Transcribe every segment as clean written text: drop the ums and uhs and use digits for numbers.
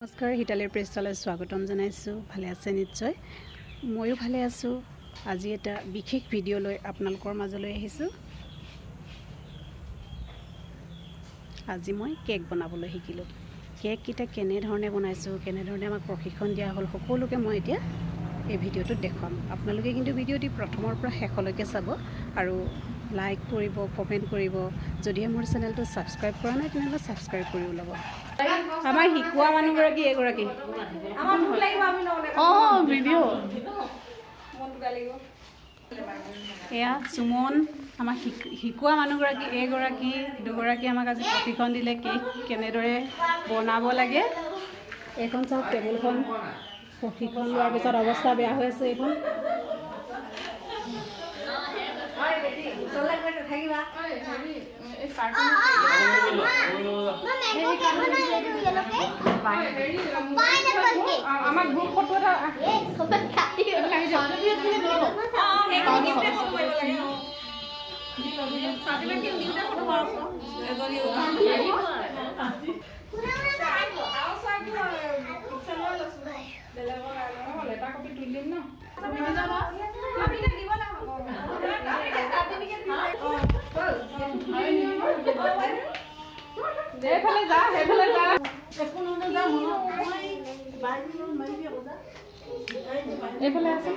নমস্কাৰ হিতালীৰ প্ৰেছলৈ স্বাগতম জনাইছোঁ। ভালে আছে নিশ্চয়, ময়ো ভালে আছোঁ। আজি এটা বিশেষ ভিডিঅ' লৈ আপোনালোকৰ মাজলৈ আহিছোঁ। আজি মই কেক বনাবলৈ শিকিলোঁ। কেককেইটা কেনেধৰণে বনাইছোঁ, কেনেধৰণে আমাক প্ৰশিক্ষণ দিয়া হ'ল, সকলোকে মই এতিয়া এই ভিডিঅ'টোত দেখুৱাম। আপোনালোকে কিন্তু ভিডিঅ'টি প্ৰথমৰ পৰা শেষলৈকে চাব আৰু লাইক কৰিব, কমেণ্ট কৰিব। যদিহে মোৰ চেনেলটো ছাবস্ক্ৰাইব কৰা নাই তেনেহ'লে ছাবস্ক্ৰাইব কৰি ওলাব। আমাৰ শিকোৱা মানুহগৰাকী এগৰাকী ভিডিঅ' এয়া সুমন। আমাক শিকোৱা মানুহগৰাকী এগৰাকী, দুগৰাকী আমাক আজি প্ৰশিক্ষণ দিলে কেক কেনেদৰে বনাব লাগে। এইখন চাওক, টেবুলখন প্ৰশিক্ষণ লোৱাৰ পিছত অৱস্থা বেয়া হৈ আছে। এইখন আমাক গ্ৰুপ ফটো এটা সেইফালে যা, সেইফালে যা। এইফালে আছে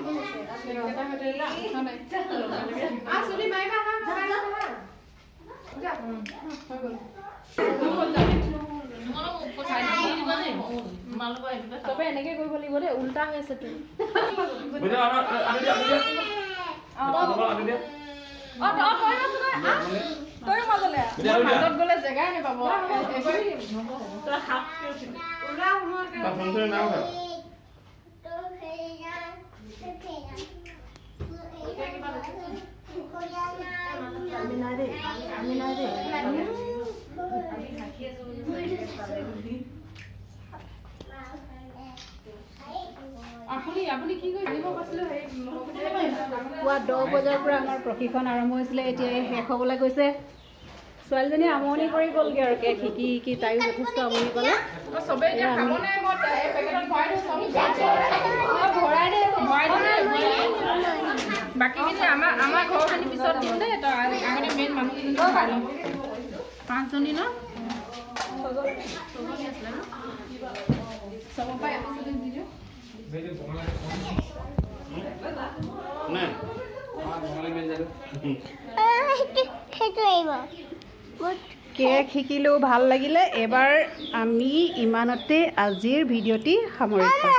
চবে এনেকে কৰিব লাগিব দেই, উল্টা হৈ আছে তোৰ। মাজত গ'লে জেগাই নাপাব। পুৱা 10 বজাৰ পৰা আমাৰ প্ৰশিক্ষণ আৰম্ভ হৈছিলে, এতিয়া শেষ হ'বলৈ গৈছে। ছোৱালীজনী আমনি কৰি গ'লগৈ আৰু কেক শিকি শিকি, তাইও যথেষ্ট আমনি পালে। বাকীখিনি আমাৰ ঘৰখিনি পিছত দিম দেই। তই আগতে মেইন মানুহখিনি 5জনী ন চবৰ পৰা দি দিওঁ। কেক শিকিলেও ভাল লাগিলে। এবাৰ আমি ইমানতে আজিৰ ভিডিঅ'টি সামৰিছোঁ।